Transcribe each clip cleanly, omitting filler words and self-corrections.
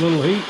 a little heat.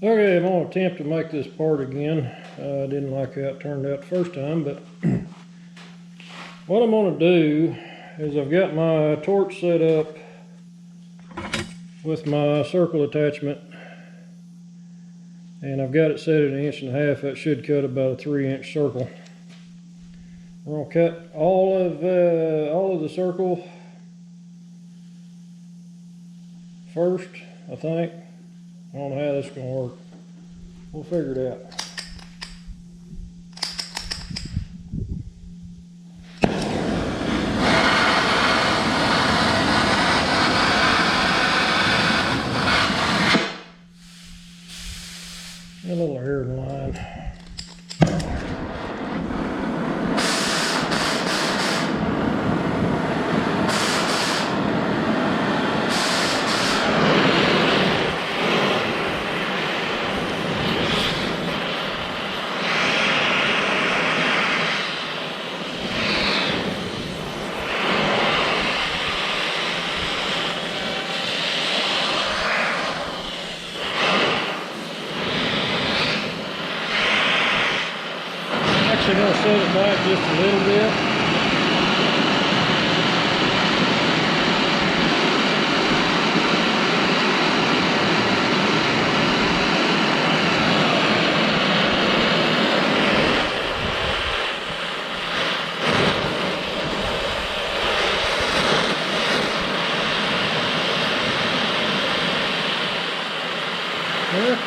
Okay, I'm going to attempt to make this part again. I didn't like how it turned out the first time, but what I'm going to do is I've got my torch set up with my circle attachment, and I've got it set at 1.5 inches. That should cut about a 3-inch circle. We're going to cut all of the circle first, I think. I don't know how this is going to work. We'll figure it out. A little hair in line.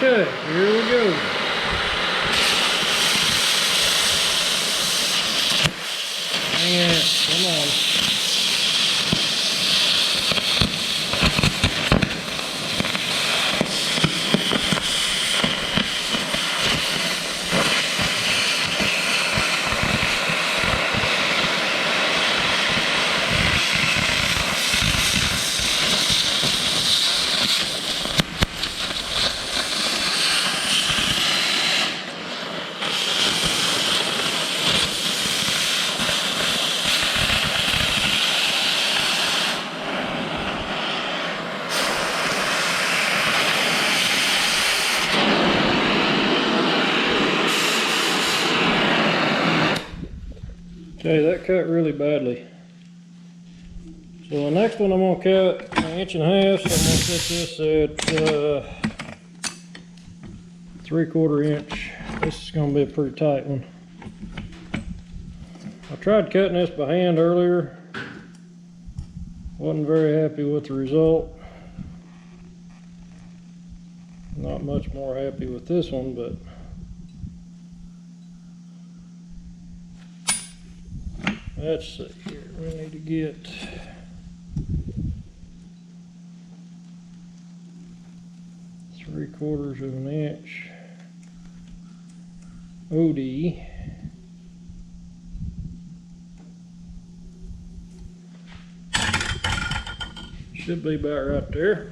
Okay, here we go. And come on. Okay, that cut really badly. So the next one I'm going to cut 1.5 inches, so I'm going to set this at 3/4 inch. This is going to be a pretty tight one. I tried cutting this by hand earlier. Wasn't very happy with the result. Not much more happy with this one, but let's see here. We need to get three-quarters of an inch OD. Should be about right there.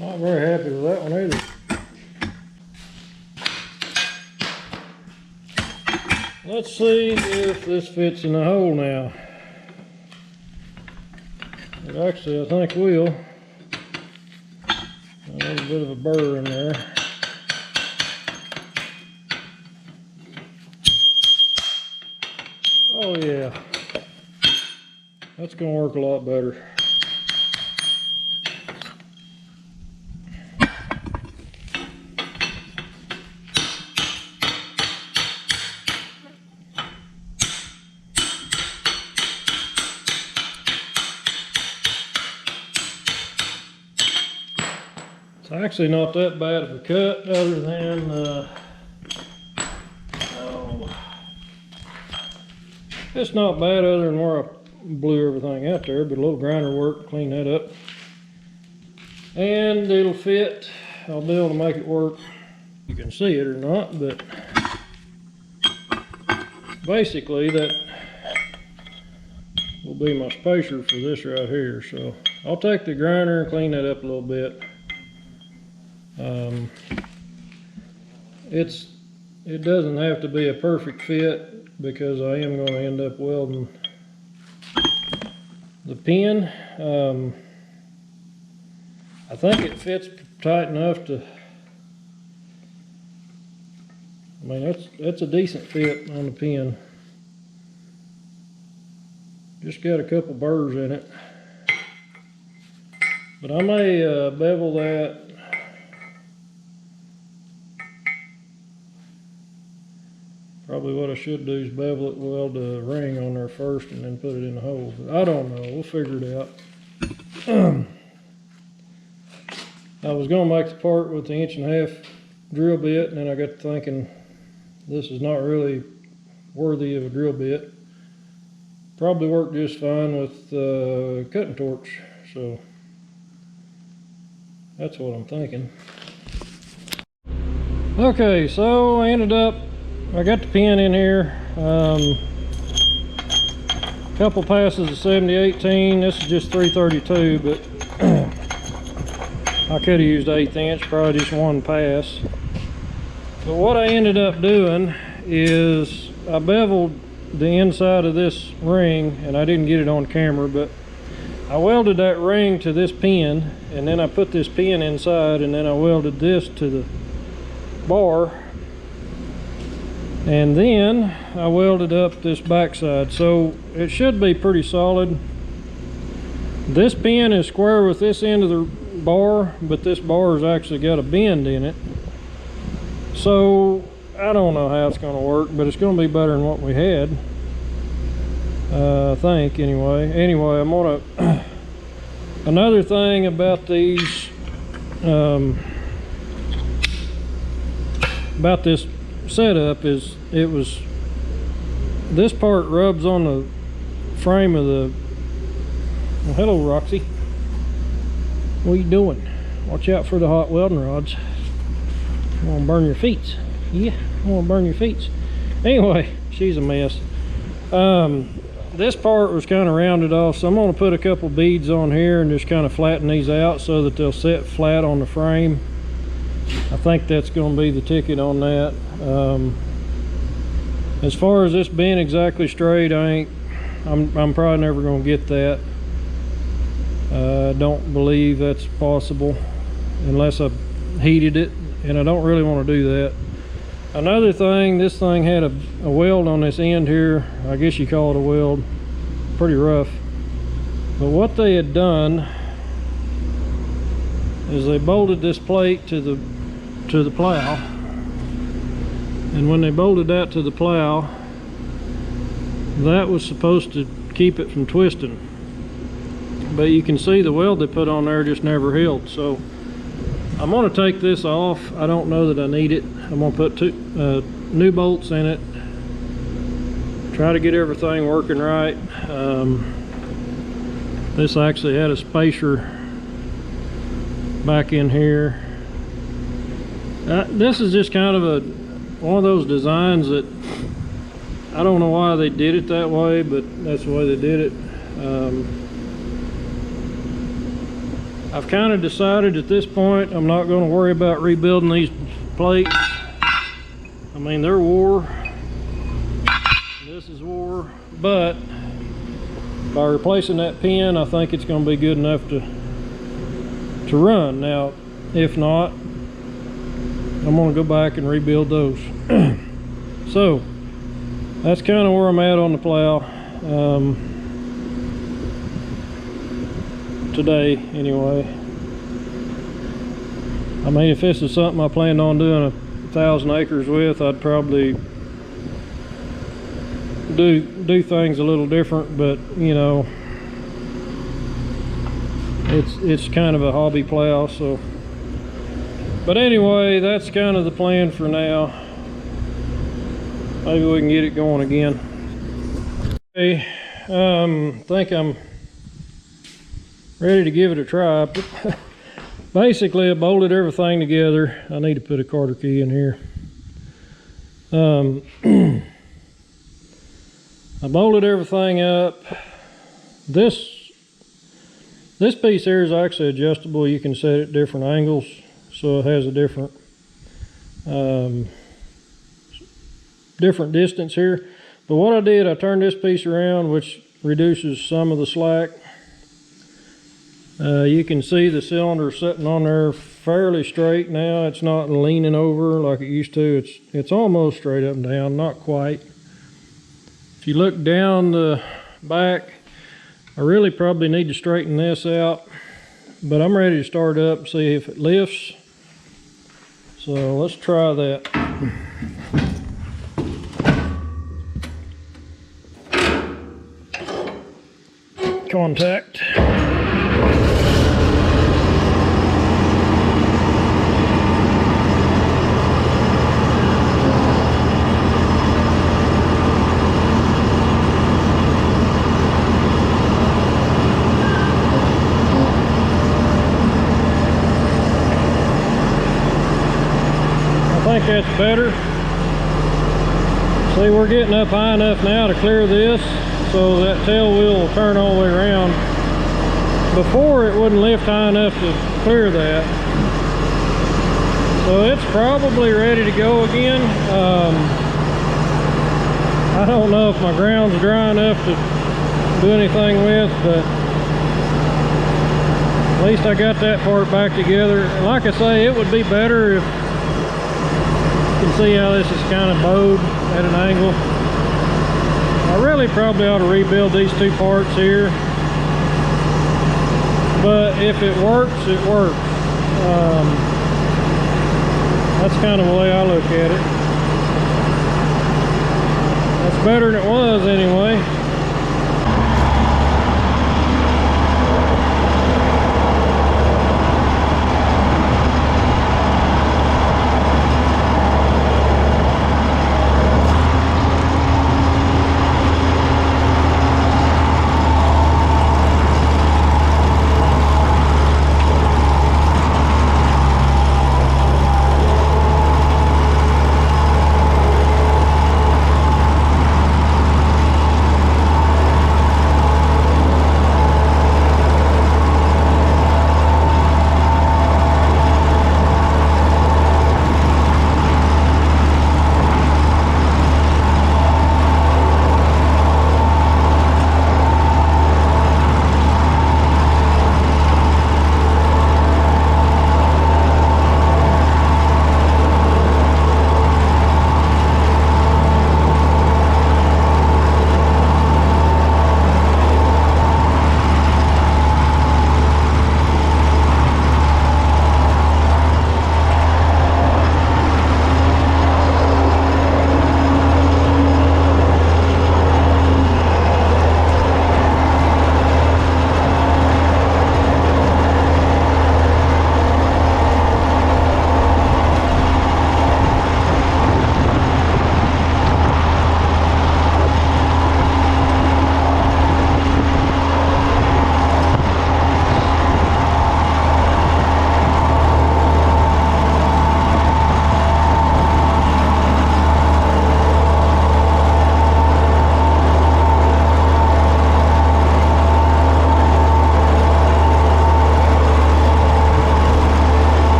Not very happy with that one either. Let's see if this fits in the hole now. It actually, I think, will. A little bit of a burr in there. Oh yeah, that's gonna work a lot better. It's actually not that bad of a cut, other than it's not bad other than where I blew everything out there, but a little grinder work to clean that up. And it'll fit. I'll be able to make it work. You can see it or not, but basically that will be my spacer for this right here. So I'll take the grinder and clean that up a little bit. It doesn't have to be a perfect fit, because I am going to end up welding the pin. I think it fits tight enough to, I mean, that's a decent fit on the pin. Just got a couple burrs in it. But I may bevel that. Probably what I should do is bevel it, weld a ring on there first, and then put it in the hole. But I don't know, we'll figure it out. I was gonna make the part with the 1.5 inch drill bit, and then I got to thinking, this is not really worthy of a drill bit. Probably work just fine with cutting torch. So, That's what I'm thinking. Okay, so I got the pin in here. Couple passes of 70/18. This is just 332, but I could have used 1/8 inch, probably just one pass. But what I ended up doing is I beveled the inside of this ring, and I didn't get it on camera, but I welded that ring to this pin, and then I put this pin inside, and then I welded this to the bar, and then I welded up this backside, so it should be pretty solid. This pin is square with this end of the bar, but this bar has actually got a bend in it, so I don't know how it's going to work, but it's going to be better than what we had, I think. Anyway, I'm gonna another thing about these about this setup is this part rubs on the frame of the, well, hello Roxy, what are you doing? Watch out for the hot welding rods. I want to burn your feet. Yeah, I want to burn your feet. Anyway, she's a mess. This part was kind of rounded off, so I'm going to put a couple beads on here and just kind of flatten these out so that they'll set flat on the frame. I think that's going to be the ticket on that. As far as this being exactly straight, I'm probably never going to get that. I don't believe that's possible unless I heated it, and I don't really want to do that. Another thing, this thing had a weld on this end here. I guess you call it a weld. Pretty rough. But what they had done is they bolted this plate to the plow, and when they bolted that to the plow, that was supposed to keep it from twisting, but you can see the weld they put on there just never healed. So I'm going to take this off. I don't know that I need it. I'm going to put two new bolts in it, try to get everything working right. This actually had a spacer back in here. This is just kind of one of those designs that I don't know why they did it that way, but that's the way they did it. I've kind of decided at this point I'm not going to worry about rebuilding these plates. I mean, they're wore, this is wore, but by replacing that pin, I think it's going to be good enough to run. Now, if not, I'm going to go back and rebuild those. So that's kind of where I'm at on the plow today, anyway. I mean, if this is something I planned on doing 1,000 acres with, I'd probably do things a little different, but you know, it's kind of a hobby plow. So, but anyway, that's kind of the plan for now. Maybe we can get it going again. Okay, think I'm ready to give it a try. Basically, I bolted everything together. I need to put a quarter key in here. I bolted everything up. This piece here is actually adjustable. You can set it different angles, so it has a different distance here. But what I did, I turned this piece around, which reduces some of the slack. You can see the cylinder sitting on there fairly straight now. It's not leaning over like it used to. It's almost straight up and down, not quite. If you look down the back, I really probably need to straighten this out, but I'm ready to start up and see if it lifts. So let's try that. Contact. that's better. See, we're getting up high enough now to clear this, so that tail wheel will turn all the way around. Before, it wouldn't lift high enough to clear that. So it's probably ready to go again. I don't know if my ground's dry enough to do anything with, but at least I got that part back together. And like I say, it would be better if you can see how this is kind of bowed at an angle. I really probably ought to rebuild these two parts here, but if it works, it works. That's kind of the way I look at it. That's better than it was anyway.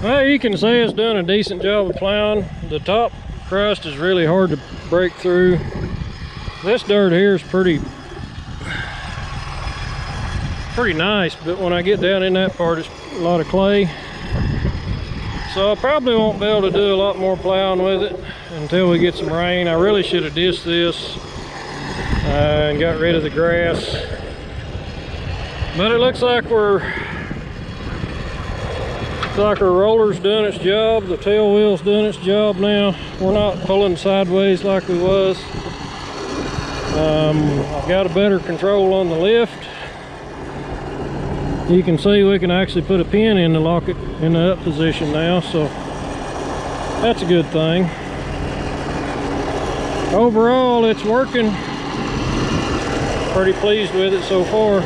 Well, you can say it's done a decent job of plowing. The top crust is really hard to break through. This dirt here is pretty nice, but when I get down in that part, it's a lot of clay. So I probably won't be able to do a lot more plowing with it until we get some rain. I really should have disced this and got rid of the grass. But it looks like our roller's doing its job. The tail wheel's doing its job now. We're not pulling sideways like we was. I've got a better control on the lift. You can see we can actually put a pin in to lock it in the up position now, so that's a good thing. Overall, it's working. Pretty pleased with it so far.